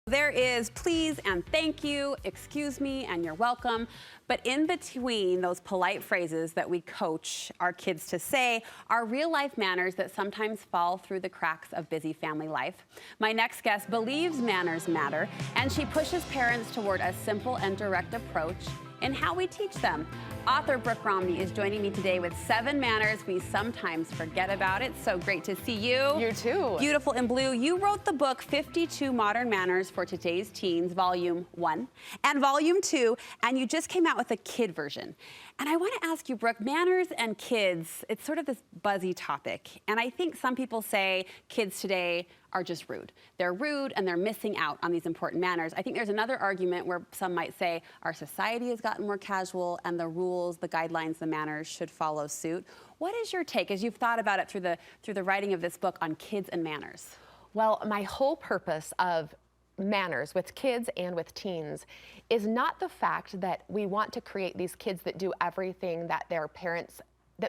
There is please and thank you, excuse me, and you're welcome. But in between those polite phrases that we coach our kids to say are real life manners that sometimes fall through the cracks of busy family life. My next guest believes manners matter, and she pushes parents toward a simple and direct approach in how we teach them. Author Brooke Romney is joining me today with 7 manners we sometimes forget about. It's so great to see you. You too. Beautiful in blue. You wrote the book 52 Modern Manners for Today's Teens, Volume 1 and Volume 2, and you just came out with a kid version. And I want to ask you, Brooke, manners and kids, it's sort of this buzzy topic. And I think some people say kids today are just rude. They're rude and they're missing out on these important manners. I think there's another argument where some might say our society has gotten more casual and the rules, the guidelines, the manners should follow suit. What is your take as you've thought about it through the writing of this book on kids and manners? Well, my whole purpose of manners with kids and with teens is not the fact that we want to create these kids that do everything that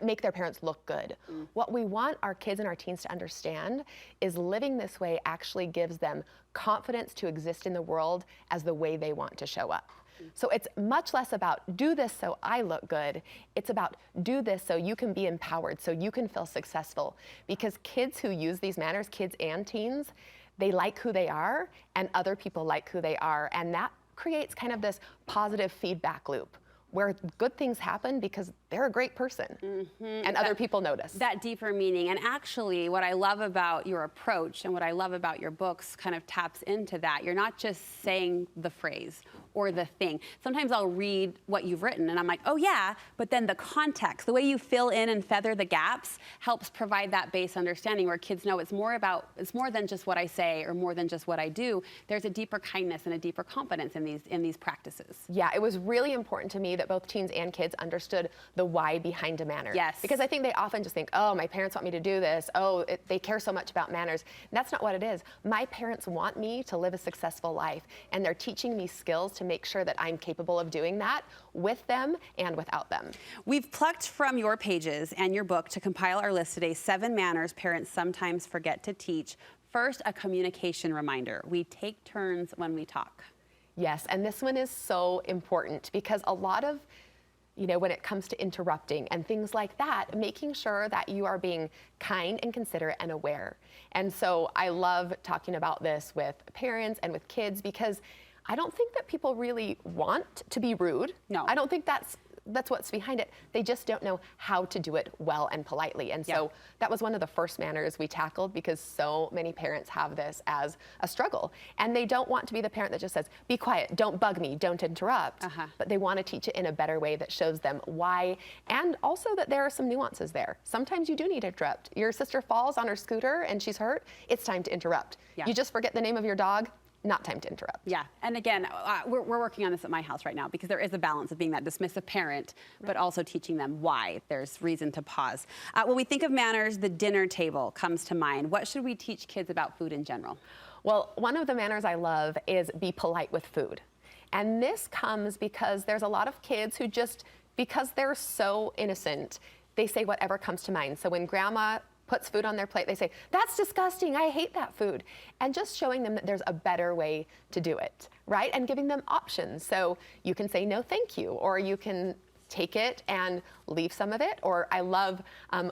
make their parents look good. What we want our kids and our teens to understand is living this way actually gives them confidence to exist in the world as the way they want to show up. So it's much less about do this so I look good. It's about do this so you can be empowered, so you can feel successful. Because kids who use these manners, kids and teens, they like who they are and other people like who they are. And that creates kind of this positive feedback loop where good things happen because they're a great person and other people notice. That deeper meaning. And actually what I love about your approach and what I love about your books kind of taps into that. You're not just saying the phrase or the thing. Sometimes I'll read what you've written and I'm like, oh yeah, but then the context, the way you fill in and feather the gaps helps provide that base understanding where kids know it's more than just what I say or more than just what I do. There's a deeper kindness and a deeper confidence in these practices. Yeah, it was really important to me that both teens and kids understood the why behind a manner. Yes. Because I think they often just think, oh, my parents want me to do this. Oh, they care so much about manners. And that's not what it is. My parents want me to live a successful life, and they're teaching me skills to make sure that I'm capable of doing that with them and without them. We've plucked from your pages and your book to compile our list today, 7 manners parents sometimes forget to teach. First, a communication reminder. We take turns when we talk. Yes, and this one is so important because a lot of, when it comes to interrupting and things like that, making sure that you are being kind and considerate and aware. And so I love talking about this with parents and with kids because I don't think that people really want to be rude. No. I don't think that's what's behind it. They just don't know how to do it well and politely. And so that was one of the first manners we tackled because so many parents have this as a struggle. And they don't want to be the parent that just says, be quiet, don't bug me, don't interrupt. But they want to teach it in a better way that shows them why, and also that there are some nuances there. Sometimes you do need to interrupt. Your sister falls on her scooter and she's hurt, it's time to interrupt. You just forget the name of your dog, not time to interrupt. Yeah, and again, we're working on this at my house right now because there is a balance of being that dismissive parent, but also teaching them why there's reason to pause. When we think of manners, the dinner table comes to mind. What should we teach kids about food in general? Well, one of the manners I love is be polite with food. And this comes because there's a lot of kids who just, because they're so innocent, they say whatever comes to mind. So when grandma puts food on their plate, they say, that's disgusting, I hate that food. And just showing them that there's a better way to do it, right? And giving them options. So you can say no thank you, or you can take it and leave some of it. Or I love,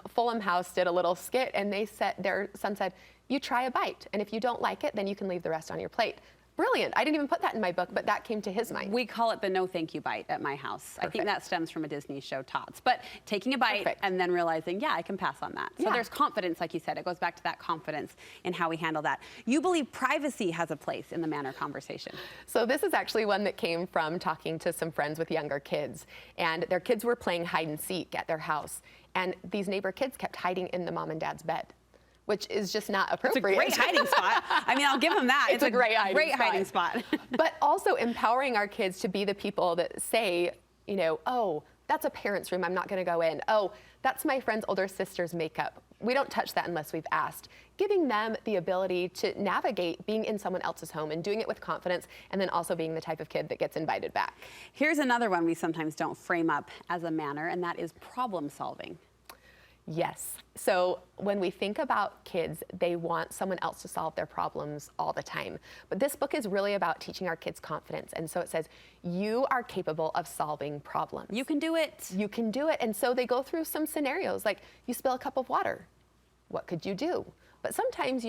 Fulham House did a little skit and their son said, you try a bite, and if you don't like it, then you can leave the rest on your plate. Brilliant. I didn't even put that in my book, but that came to his mind. We call it the no thank you bite at my house. Perfect. I think that stems from a Disney show, Tots. But taking a bite and then realizing, yeah, I can pass on that. So there's confidence, like you said. It goes back to that confidence in how we handle that. You believe privacy has a place in the manner conversation. So this is actually one that came from talking to some friends with younger kids. And their kids were playing hide and seek at their house. And these neighbor kids kept hiding in the mom and dad's bed, which is just not appropriate. It's a great hiding spot. I mean, I'll give them that. It's a great hiding spot. But also empowering our kids to be the people that say, oh, that's a parent's room, I'm not gonna go in. Oh, that's my friend's older sister's makeup. We don't touch that unless we've asked. Giving them the ability to navigate being in someone else's home and doing it with confidence, and then also being the type of kid that gets invited back. Here's another one we sometimes don't frame up as a manner, and that is problem solving. Yes. So when we think about kids, they want someone else to solve their problems all the time. But this book is really about teaching our kids confidence. And so it says, you are capable of solving problems. You can do it. You can do it. And so they go through some scenarios, like you spill a cup of water. What could you do? But sometimes,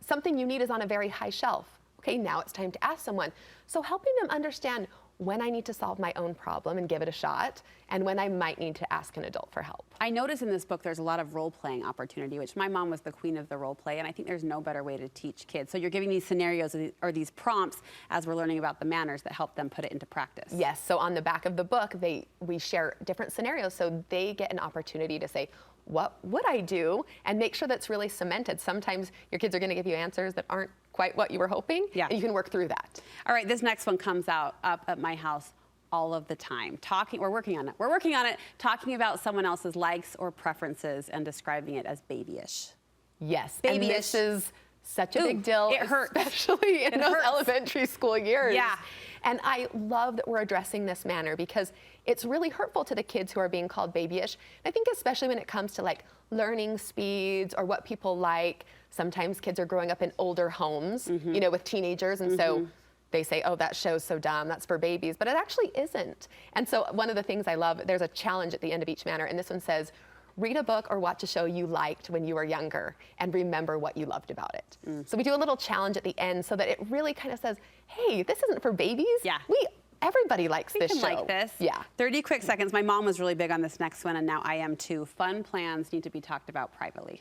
something you need is on a very high shelf. Okay, now it's time to ask someone. So helping them understand when I need to solve my own problem and give it a shot, and when I might need to ask an adult for help. I notice in this book there's a lot of role-playing opportunity, which my mom was the queen of the role play, and I think there's no better way to teach kids. So you're giving these scenarios or these prompts as we're learning about the manners that help them put it into practice. Yes, so on the back of the book, we share different scenarios so they get an opportunity to say, what would I do? And make sure that's really cemented. Sometimes your kids are gonna give you answers that aren't quite what you were hoping, and you can work through that. All right, this next one comes up at my house all of the time. We're working on it, talking about someone else's likes or preferences and describing it as babyish. Yes, Babyish. And this is such a big deal, it hurts. especially in those elementary school years. Yeah. And I love that we're addressing this manner because it's really hurtful to the kids who are being called babyish. I think especially when it comes to like learning speeds or what people like. Sometimes kids are growing up in older homes, with teenagers, and so they say, oh, that show's so dumb, that's for babies, but it actually isn't. And so one of the things I love, there's a challenge at the end of each manner, and this one says, read a book or watch a show you liked when you were younger and remember what you loved about it. So we do a little challenge at the end so that it really kind of says, hey, this isn't for babies. Yeah. Everybody likes this show. Like this. Yeah. 30 quick seconds. My mom was really big on this next one, and now I am too. Fun plans need to be talked about privately.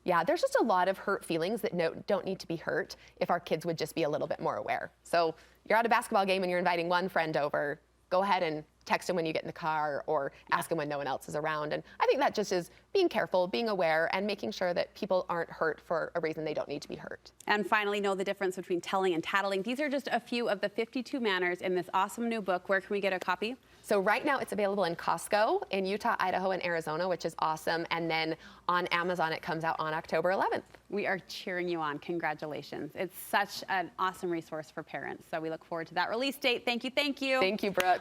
Yeah, there's just a lot of hurt feelings that don't need to be hurt if our kids would just be a little bit more aware. So you're at a basketball game and you're inviting one friend over, go ahead and text him when you get in the car or ask him when no one else is around. And I think that just is being careful, being aware, and making sure that people aren't hurt for a reason they don't need to be hurt. And finally, know the difference between telling and tattling. These are just a few of the 52 manners in this awesome new book. Where can we get a copy? So right now it's available in Costco in Utah, Idaho, and Arizona, which is awesome. And then on Amazon, it comes out on October 11th. We are cheering you on. Congratulations. It's such an awesome resource for parents. So we look forward to that release date. Thank you. Thank you. Thank you, Brooke.